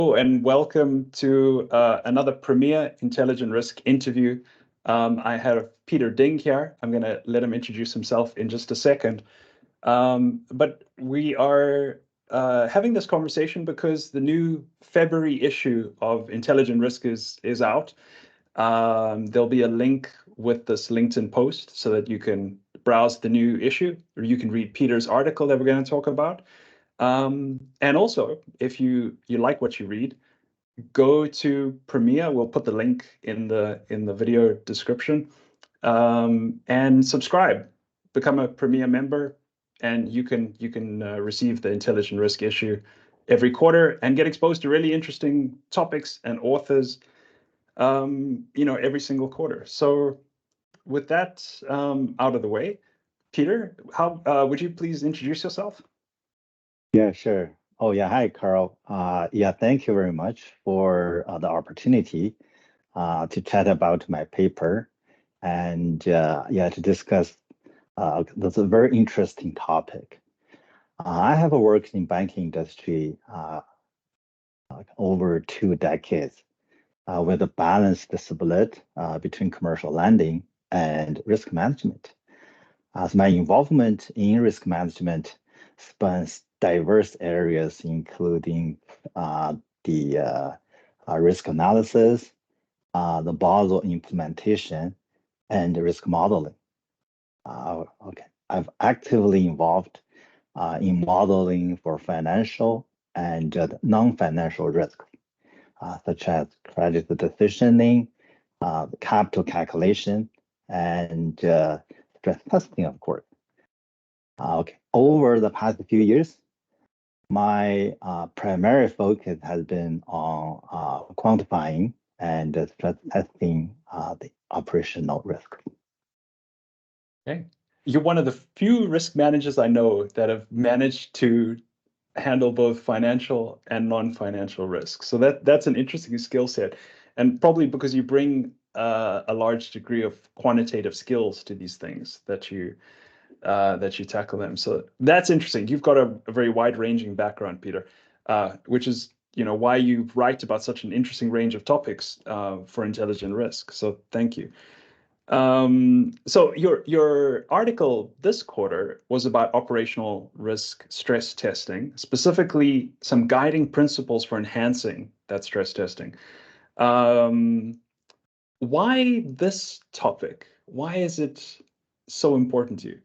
And welcome to another PRMIA Intelligent Risk interview. I have Peter Ding here. I'm going to let him introduce himself in just a second. But we are having this conversation because the new February issue of Intelligent Risk is out. There'll be a link with this LinkedIn post so that you can browse the new issue, or you can read Peter's article that we're going to talk about. And also, if you like what you read, go to PRMIA. We'll put the link in the video description, and subscribe. Become a PRMIA member, and you can receive the Intelligent Risk issue every quarter and get exposed to really interesting topics and authors, every single quarter. So with that out of the way, Peter, how would you please introduce yourself? Yeah, sure. Oh, yeah. Hi, Carl. Yeah, thank you very much for the opportunity to chat about my paper and to discuss that's a very interesting topic. I have worked in banking industry over 2 decades with a balanced split between commercial lending and risk management. So my involvement in risk management spans diverse areas, including the risk analysis, the Basel implementation, and risk modeling. I've actively involved in modeling for financial and non-financial risks, such as credit decisioning, capital calculation, and stress testing, of course. Over the past few years, my primary focus has been on quantifying and stress testing the operational risk. Okay. You're one of the few risk managers I know that have managed to handle both financial and non-financial risks. So that's an interesting skill set, and probably because you bring a large degree of quantitative skills to these things that you tackle them. So that's interesting. You've got a very wide-ranging background, Peter, which is why you write about such an interesting range of topics for intelligent risk. So thank you. So your article this quarter was about operational risk stress testing, specifically some guiding principles for enhancing that stress testing. Why this topic? Why is it so important to you?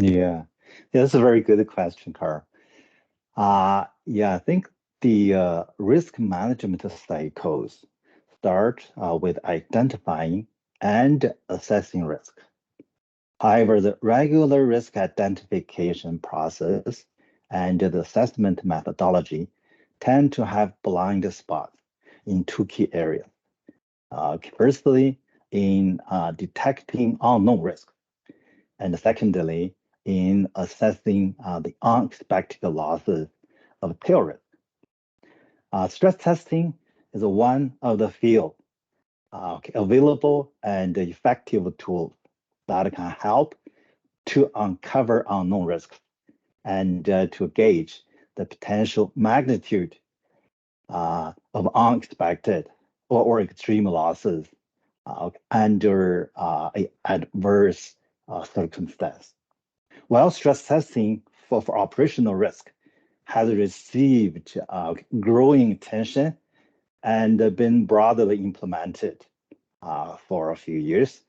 Yeah, that's a very good question, Carl. I think the risk management cycles start with identifying and assessing risk. However, the regular risk identification process and the assessment methodology tend to have blind spots in 2 key areas. Firstly, in detecting unknown risk, and secondly, in assessing the unexpected losses of tail risk. Stress testing is one of the few available and effective tools that can help to uncover unknown risks and to gauge the potential magnitude of unexpected or extreme losses under adverse circumstance. While stress testing for operational risk has received growing attention and been broadly implemented for a few years.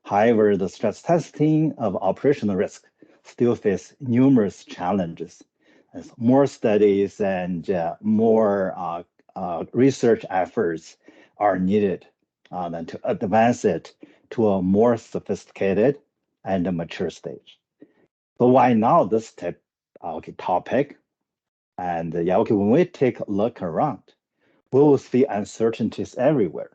However, the stress testing of operational risk still face numerous challenges. As more studies and more research efforts are needed than to advance it to a more sophisticated and a mature stage. So why now this topic? And when we take a look around, we will see uncertainties everywhere.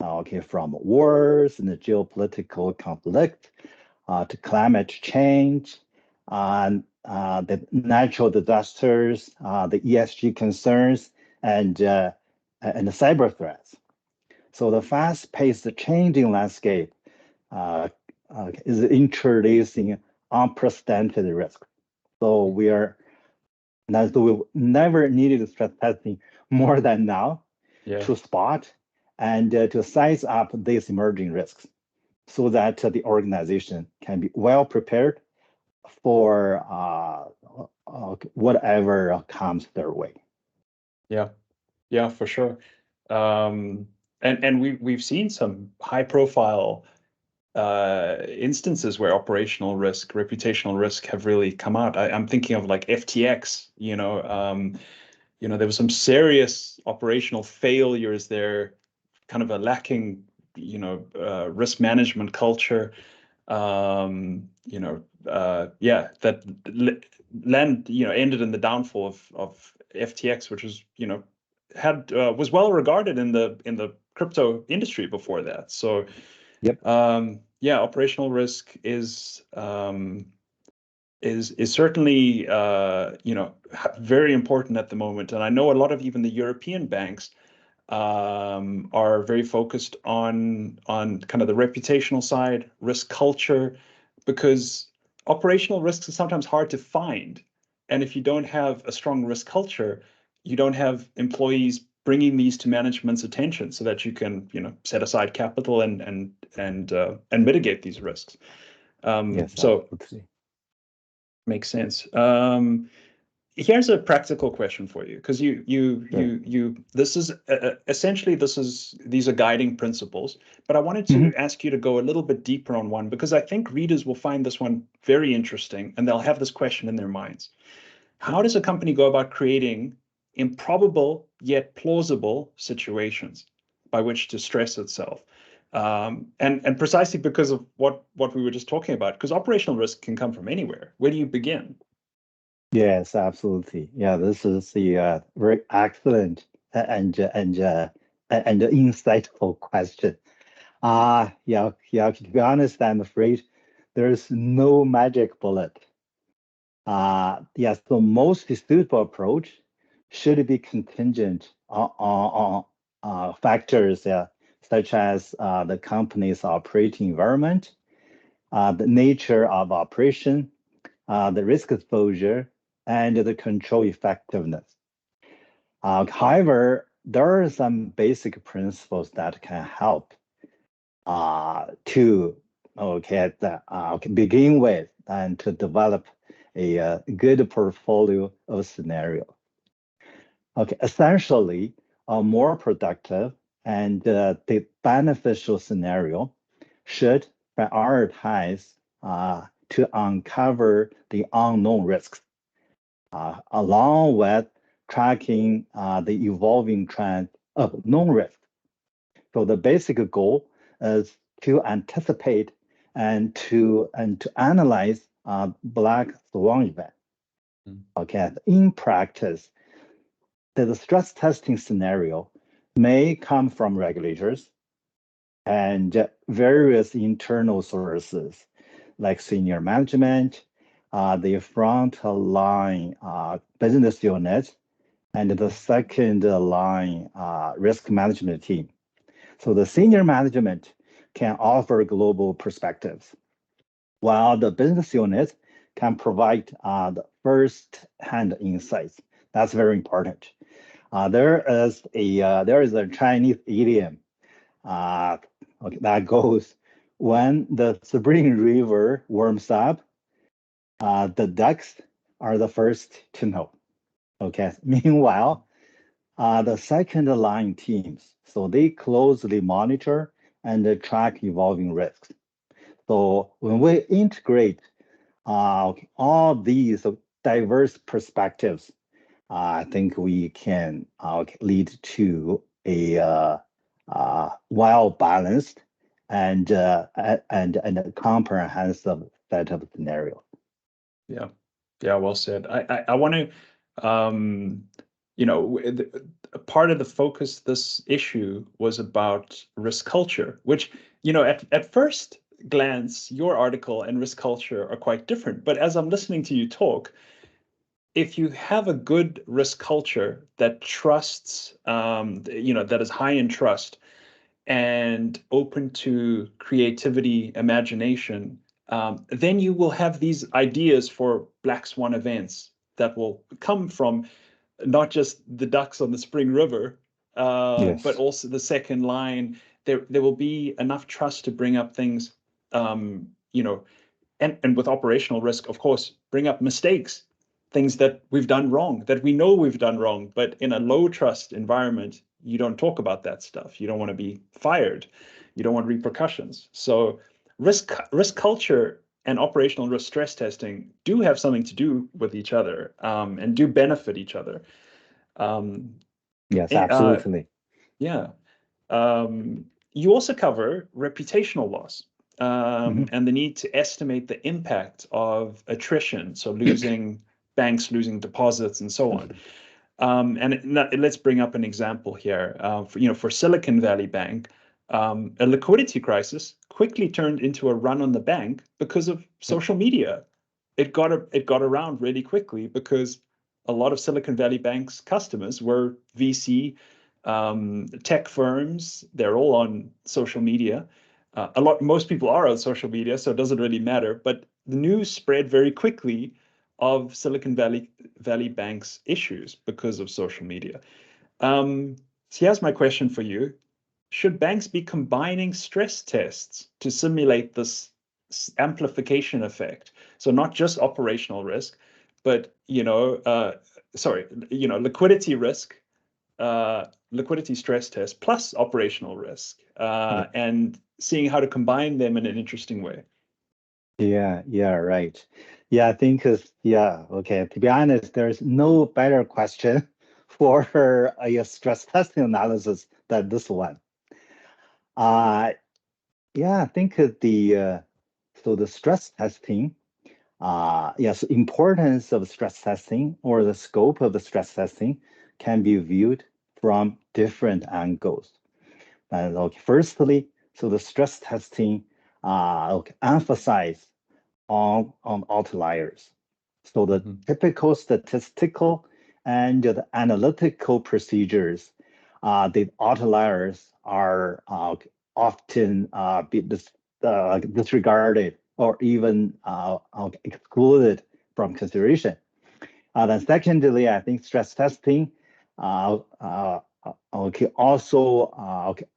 From wars and the geopolitical conflict to climate change, the natural disasters, the ESG concerns, and the cyber threats. So the fast-paced changing landscape is introducing unprecedented risk. So we've never needed stress testing more than now Yeah. to spot and to size up these emerging risks so that the organization can be well prepared for whatever comes their way. Yeah. Yeah, for sure. And we've seen some high profile instances where operational risk, reputational risk have really come out. I'm thinking of like FTX, there was some serious operational failures there, kind of a lacking, risk management culture. That ended in the downfall of FTX, which was, was well regarded in the crypto industry before that. So, Yep. operational risk is certainly very important at the moment, and I know a lot of even the European banks are very focused on kind of the reputational side, risk culture, because operational risks are sometimes hard to find, and if you don't have a strong risk culture, you don't have employees bringing these to management's attention so that you can set aside capital and mitigate these risks. Yes, So absolutely. makes sense. Here's a practical question for you, because this is essentially these are guiding principles, but I wanted to ask you to go a little bit deeper on one, because I think readers will find this one very interesting and they'll have this question in their minds. How does a company go about creating improbable yet plausible situations by which to stress itself? And precisely because of what we were just talking about, because operational risk can come from anywhere. Where do you begin? Yes, absolutely. Yeah, this is the very excellent and insightful question. To be honest, I'm afraid there's no magic bullet. So most suitable approach should be contingent on factors such as the company's operating environment, the nature of operation, the risk exposure, and the control effectiveness. However, there are some basic principles that can help to begin with and to develop a good portfolio of scenario. Okay, essentially, a more productive and the beneficial scenario should prioritize to uncover the unknown risks, along with tracking the evolving trend of known risk. So the basic goal is to anticipate and to analyze black swan event. Okay, in practice, the stress testing scenario may come from regulators and various internal sources like senior management, the front line business unit, and the second line risk management team. So the senior management can offer global perspectives, while the business unit can provide the first-hand insights. That's very important. There is a Chinese idiom that goes, when the spring river warms up, the ducks are the first to know. Okay. Meanwhile, the second line teams, so they closely monitor and track evolving risks. So when we integrate all these diverse perspectives, I think we can lead to a well-balanced and a comprehensive set of scenarios. Yeah, well said. I want to, part of the focus this issue was about risk culture, which, at first glance, your article and risk culture are quite different. But as I'm listening to you talk, if you have a good risk culture that trusts, that is high in trust and open to creativity, imagination, then you will have these ideas for black swan events that will come from not just the ducks on the Spring River, but Yes. also the second line. There will be enough trust to bring up things, you know, and with operational risk, of course, bring up mistakes, things that we've done wrong, that we know we've done wrong. But in a low trust environment, you don't talk about that stuff. You don't want to be fired. You don't want repercussions. So risk culture and operational risk stress testing do have something to do with each other, and do benefit each other. Yes, Uh, absolutely. yeah. You also cover reputational loss, Mhm. and the need to estimate the impact of attrition, so losing banks, losing deposits, and so on. Let's bring up an example here. For Silicon Valley Bank, a liquidity crisis quickly turned into a run on the bank because of social media. It got around really quickly because a lot of Silicon Valley Bank's customers were VC, tech firms. They're all on social media. Most people are on social media, so it doesn't really matter. But the news spread very quickly of Silicon Valley Bank's issues because of social media. So here's my question for you. Should banks be combining stress tests to simulate this amplification effect? So not just operational risk, but liquidity risk, liquidity stress test plus operational risk, Yeah. and seeing how to combine them in an interesting way. Yeah, right. Yeah, I think okay. To be honest, there's no better question for a stress testing analysis than this one. Yeah, I think the stress testing, yes, importance of stress testing or the scope of the stress testing can be viewed from different angles. And okay, firstly, so the stress testing emphasize on outliers. So the Mhm. typical statistical and the analytical procedures, the outliers are often disregarded or even excluded from consideration. Then secondly, I think stress testing also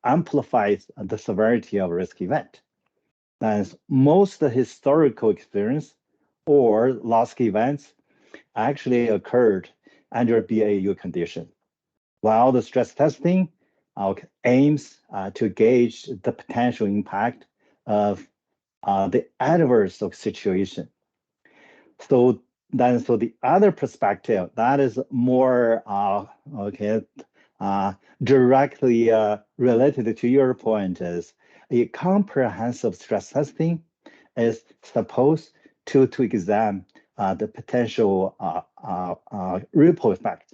amplifies the severity of risk event. Thus, most historical experience or loss events actually occurred under BAU condition, while the stress testing aims to gauge the potential impact of the adverse situation. So the other perspective that is more directly related to your point is a comprehensive stress testing is supposed to examine the potential ripple effect.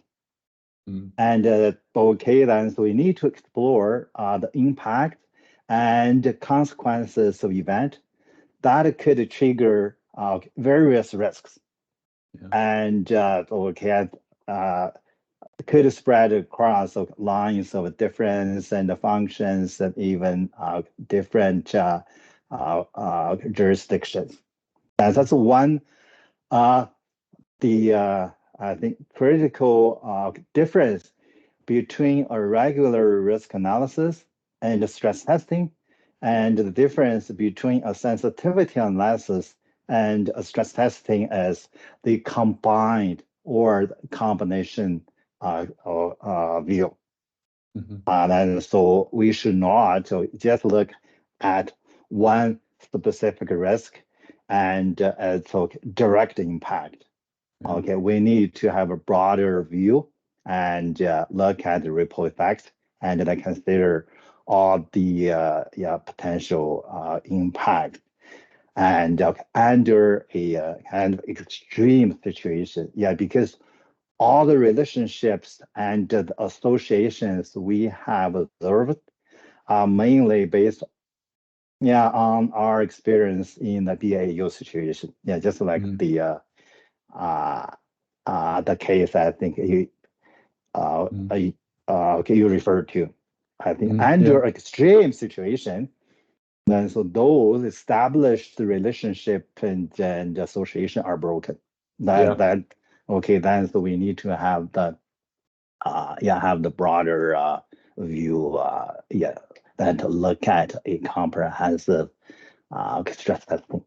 Mm. And then so we need to explore the impact and consequences of event that could trigger various risks Yeah. and could spread across lines of difference and the functions and even different jurisdictions. And that's one I think critical difference between a regular risk analysis and stress testing, and the difference between a sensitivity analysis and a stress testing is the combined or combination view. Mhm. And so we should not just look at one specific risk and its direct impact. Yeah. Okay, we need to have a broader view and look at the ripple effects and then consider all the potential impact. And under a kind of extreme situation, because all the relationships and the associations we have observed are mainly based on our experience in the BAU situation. Yeah, just like Mm. the case I think Mm. you referred to. I think Yeah. under extreme situation, then so those established relationship and association are broken. Yeah. Then so we need to have the have the broader view, that look at a comprehensive stress testing.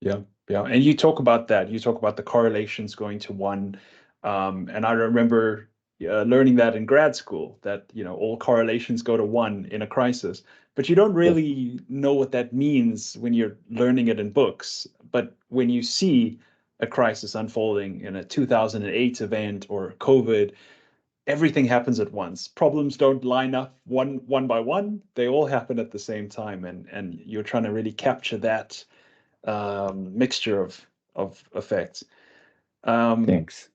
Yeah, yeah. And you talk about that. You talk about the correlations going to one. And I remember learning that in grad school, that all correlations go to one in a crisis. But you don't Yes. really know what that means when you're learning it in books. But when you see a crisis unfolding in a 2008 event or COVID, everything happens at once. Problems don't line up one by one. They all happen at the same time. And you're trying to really capture that mixture of effects. Thanks.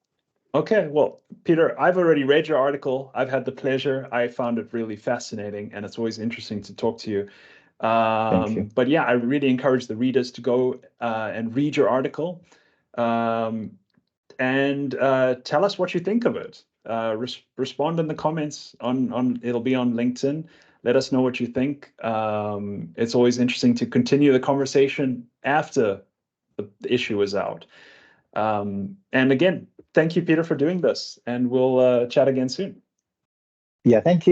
Okay, well, Peter, I've already read your article. I've had the pleasure. I found it really fascinating, and it's always interesting to talk to you. Thank you. But yeah, I really encourage the readers to go and read your article, and tell us what you think of it. Respond in the comments on it'll be on LinkedIn. Let us know what you think. It's always interesting to continue the conversation after the issue is out. And again, thank you, Peter, for doing this, and we'll chat again soon. Yeah, thank you.